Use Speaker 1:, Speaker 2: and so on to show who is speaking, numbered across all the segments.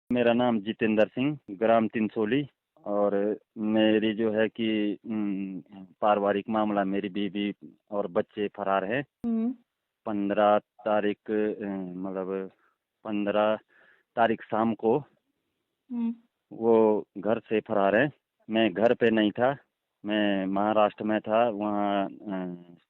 Speaker 1: मेरा नाम जितेंद्र सिंह, ग्राम तिनसोली। और मेरी जो है कि पारिवारिक मामला, मेरी बीवी और बच्चे फरार हैं।
Speaker 2: हम्म।
Speaker 1: 15 तारीख मतलब 15 तारीख शाम को
Speaker 2: हम्म।
Speaker 1: वो घर से फरार है। मैं घर पे नहीं था, मैं महाराष्ट्र में था। वहाँ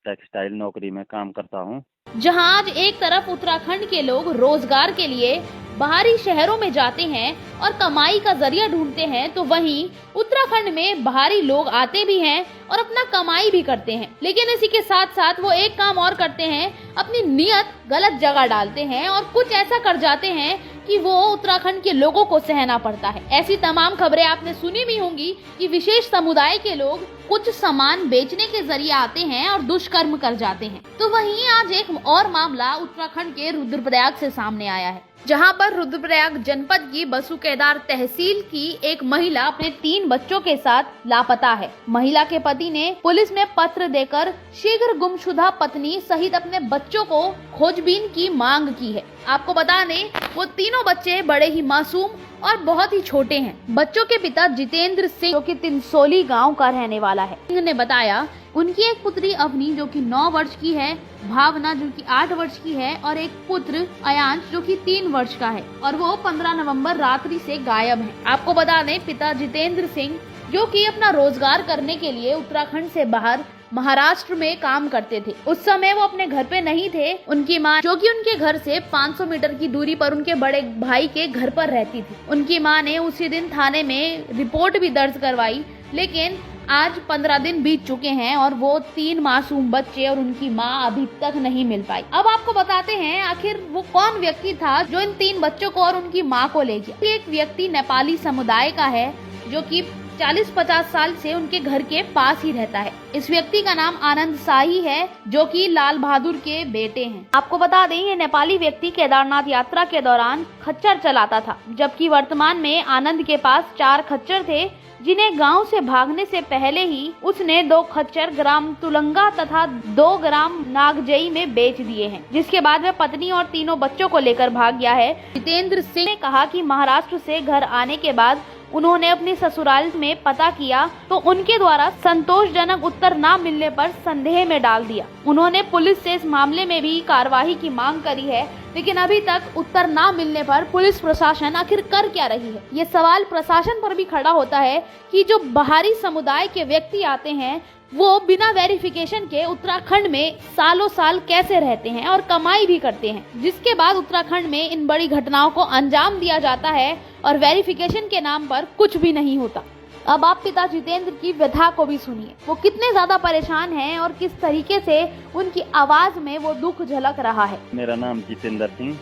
Speaker 1: टेक्सटाइल नौकरी में काम करता हूँ।
Speaker 2: जहां आज एक तरफ उत्तराखंड के लोग रोजगार के लिए बाहरी शहरों में जाते हैं और कमाई का जरिया ढूंढते हैं, तो वहीं उत्तराखंड में बाहरी लोग आते भी हैं और अपना कमाई भी करते हैं। लेकिन इसी के साथ साथ वो एक काम और करते हैं, अपनी नियत गलत जगह डालते हैं और कुछ ऐसा कर जाते हैं कि वो उत्तराखंड के लोगों को सहना पड़ता है। ऐसी तमाम खबरें आपने सुनी भी होंगी कि विशेष समुदाय के लोग कुछ सामान बेचने के जरिए आते हैं और दुष्कर्म कर जाते हैं। तो वहीं आज एक और मामला उत्तराखंड के रुद्रप्रयाग से सामने आया है, जहां पर रुद्रप्रयाग जनपद की बसुकेदार तहसील की एक महिला अपने 3 बच्चों के साथ लापता है। महिला के पति ने पुलिस में पत्र देकर शीघ्र गुमशुदा पत्नी सहित अपने बच्चों को खोजबीन की मांग की है। आपको बता दें, वो तीनों बच्चे बड़े ही मासूम और बहुत ही छोटे हैं। बच्चों के पिता जितेंद्र सिंह, जो कि तिनसोली गांव का रहने वाला है, ने बताया उनकी एक पुत्री अवनी जो कि 9 वर्ष की है, भावना जो कि 8 वर्ष की है और एक पुत्र अयांश जो कि 3 वर्ष का है, और वो 15 नवंबर रात्रि से गायब है। आपको बता दें, पिता जितेंद्र सिंह जो कि अपना रोजगार करने के लिए उत्तराखंड से बाहर महाराष्ट्र में काम करते थे, उस समय वो अपने घर पे नहीं थे। उनकी मां, जो कि उनके घर से 500 मीटर की दूरी पर उनके बड़े भाई के घर पर रहती थी, उनकी मां ने उसी दिन थाने में रिपोर्ट भी दर्ज करवाई। लेकिन आज 15 दिन बीत चुके हैं और वो 3 मासूम बच्चे और उनकी मां अभी तक नहीं मिल पाई। अब आपको बताते हैं आखिर वो कौन व्यक्ति था जो इन 3 बच्चों को और उनकी मां को ले गया। एक व्यक्ति नेपाली समुदाय का है जो कि 40-50 साल से उनके घर के पास ही रहता है। इस व्यक्ति का नाम आनंद शाही है, जो कि लाल बहादुर के बेटे हैं। आपको बता दें, ये नेपाली व्यक्ति केदारनाथ यात्रा के दौरान खच्चर चलाता था, जबकि वर्तमान में आनंद के पास 4 खच्चर थे, जिन्हें गांव से भागने से पहले ही उसने 2 खच्चर ग्राम तुलंगा तथा 2 ग्राम नागजई में बेच दिए हैं, जिसके बाद वह पत्नी और तीनों बच्चों को लेकर भाग गया है। जितेंद्र सिंह ने कहा कि महाराष्ट्र से घर आने के बाद उन्होंने अपने ससुराल में पता किया तो उनके द्वारा संतोषजनक उत्तर न मिलने पर संदेह में डाल दिया। उन्होंने पुलिस से इस मामले में भी कार्यवाही की मांग करी है, लेकिन अभी तक उत्तर न मिलने पर पुलिस प्रशासन आखिर कर क्या रही है। ये सवाल प्रशासन पर भी खड़ा होता है कि जो बाहरी समुदाय के व्यक्ति आते हैं वो बिना वेरिफिकेशन के उत्तराखंड में सालों साल कैसे रहते हैं और कमाई भी करते हैं, जिसके बाद उत्तराखंड में इन बड़ी घटनाओं को अंजाम दिया जाता है और वेरिफिकेशन के नाम पर कुछ भी नहीं होता। अब आप पिता जितेंद्र की व्यथा को भी सुनिए, वो कितने ज्यादा परेशान हैं और किस तरीके से उनकी आवाज में वो दुख झलक रहा है।
Speaker 1: मेरा नाम जितेंद्र सिंह,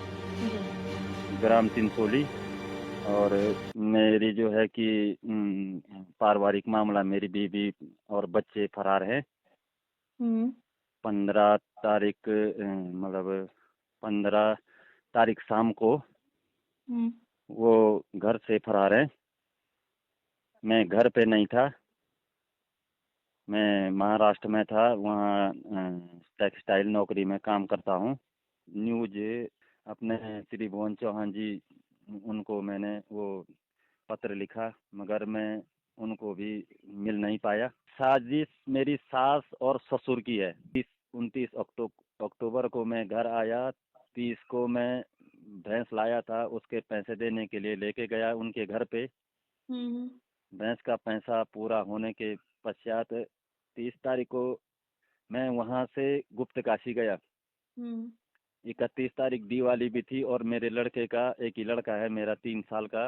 Speaker 1: ग्राम तिनसोली। और मेरी जो है कि पारिवारिक मामला, मेरी बीवी और बच्चे फरार हैं। 15 तारीख मतलब 15 तारीख शाम को वो घर से फरार है। मैं घर पे नहीं था, मैं महाराष्ट्र में था। वहाँ टेक्सटाइल नौकरी में काम करता हूँ। न्यूज अपने श्री भुवन चौहान जी, उनको मैंने वो पत्र लिखा, मगर मैं उनको भी मिल नहीं पाया। साजिश मेरी सास और ससुर की है। 29 अक्टूबर को मैं घर आया। 30 को मैं भैंस लाया था, उसके पैसे देने के लिए लेके गया उनके घर पे। भैंस का पैसा पूरा होने के पश्चात 30 तारीख को मैं वहाँ से गुप्त काशी गया। 31 तारीख दिवाली भी थी और मेरे लड़के का, एक ही लड़का है मेरा 3 साल का,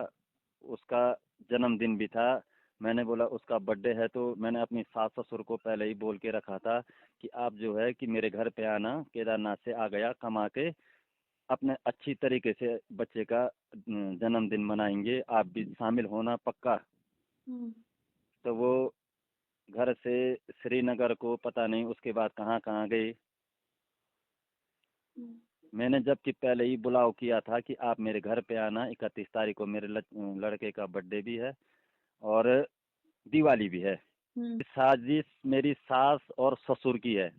Speaker 1: उसका जन्मदिन भी था। मैंने बोला उसका बर्थडे है, तो मैंने अपनी सास ससुर को पहले ही बोल के रखा था कि आप जो है कि मेरे घर पे आना। केदारनाथ से आ गया कमा के, अपने अच्छी तरीके से बच्चे का जन्मदिन मनाएंगे, आप भी शामिल होना पक्का। तो वो घर से श्रीनगर को पता नहीं उसके बाद कहाँ कहाँ गए। मैंने जबकि पहले ही बुलाव किया था कि आप मेरे घर पे आना। 31 तारीख को मेरे लड़के का बर्थडे भी है और दिवाली भी है। साजिश मेरी सास और ससुर की है।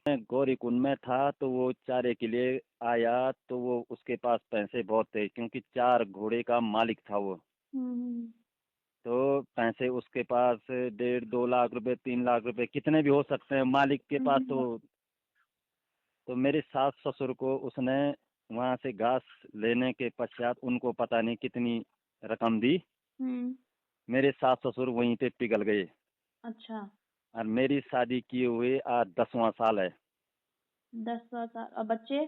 Speaker 1: मैं गौरीकुंड में था तो वो चारे के लिए आया, तो वो उसके पास पैसे बहुत थे क्योंकि 4 घोड़े का मालिक था वो।
Speaker 2: हम्म,
Speaker 1: तो पैसे उसके पास 1.5-2 लाख रुपए, 3 लाख रुपए कितने भी हो सकते हैं मालिक के पास।
Speaker 2: हम्म,
Speaker 1: तो मेरे सास ससुर को उसने वहाँ से घास लेने के पश्चात उनको पता नहीं कितनी रकम दी।
Speaker 2: हम्म,
Speaker 1: मेरे सास ससुर वहीं पे पिघल गए।
Speaker 2: अच्छा।
Speaker 1: और मेरी शादी किए हुए आज 10वां साल है।
Speaker 2: 10 साल और बच्चे?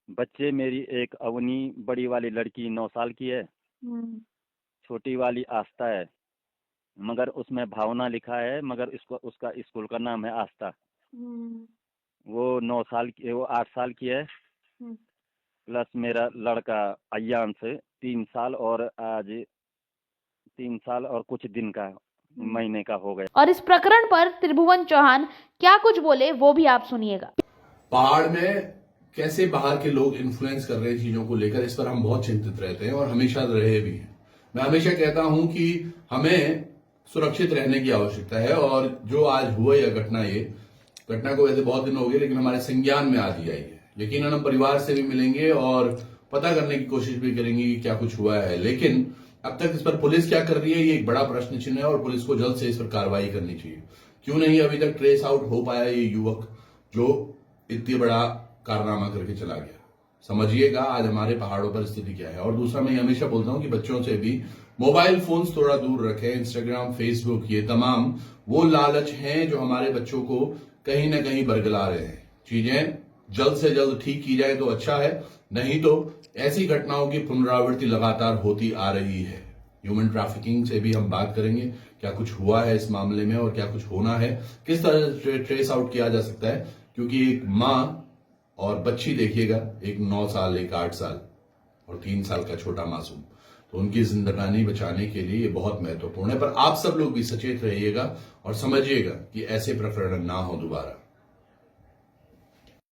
Speaker 1: बच्चे मेरी एक अवनी बड़ी वाली लड़की 9 साल की है,
Speaker 2: हम्म,
Speaker 1: छोटी वाली आस्था है, मगर उसमें भावना लिखा है, मगर इसको उसका स्कूल का नाम है आस्था।
Speaker 2: हम्म,
Speaker 1: वो 9 साल की, वो 8 साल की है।
Speaker 2: हम्म,
Speaker 1: प्लस मेरा लड़का अय्यांश 3 साल, और आज 3 साल और कुछ दिन का, महीने का हो गया।
Speaker 2: और इस प्रकरण पर त्रिभुवन चौहान क्या कुछ बोले वो भी आप सुनिएगा।
Speaker 3: पहाड़ में कैसे बाहर के लोग इन्फ्लुएंस कर रहे हैं चीजों को लेकर, इस पर हम बहुत चिंतित रहते हैं और हमेशा रहे भी हैं। मैं हमेशा कहता हूं कि हमें सुरक्षित रहने की आवश्यकता है, और जो आज हुआ यह घटना को वैसे बहुत दिन हो गए, लेकिन हमारे संज्ञान में आज ही आई है। यकीनन हम परिवार से भी मिलेंगे और पता करने की कोशिश भी करेंगे कि क्या कुछ हुआ है, लेकिन अब तक इस पर पुलिस क्या कर रही है ये एक बड़ा प्रश्न चिन्ह है, और पुलिस को जल्द से इस पर कार्रवाई करनी चाहिए। क्यों नहीं अभी तक ट्रेस आउट हो पाया ये युवक जो इतनी बड़ा कारनामा करके चला गया? समझिएगा आज हमारे पहाड़ों पर स्थिति क्या है। और दूसरा, मैं हमेशा बोलता हूं कि बच्चों से भी मोबाइल फोन्स थोड़ा दूर रखें। इंस्टाग्राम, फेसबुक, ये तमाम वो लालच हैं जो हमारे बच्चों को कहीं ना कहीं बरगला रहे हैं। चीजें जल्द से जल्द ठीक की जाए तो अच्छा है, नहीं तो ऐसी घटनाओं की पुनरावृत्ति लगातार होती आ रही है। ह्यूमन ट्रैफिकिंग से भी हम बात करेंगे, क्या कुछ हुआ है इस मामले में और क्या कुछ होना है, किस तरह से ट्रेस आउट किया जा सकता है। क्योंकि एक माँ और बच्ची देखिएगा, एक 9 साल, एक 8 साल और 3 साल का छोटा मासूम, तो उनकी जिंदगानी बचाने के लिए ये बहुत महत्वपूर्ण है। पर आप सब लोग भी सचेत रहिएगा और समझिएगा कि ऐसे प्रकरण ना हो दोबारा।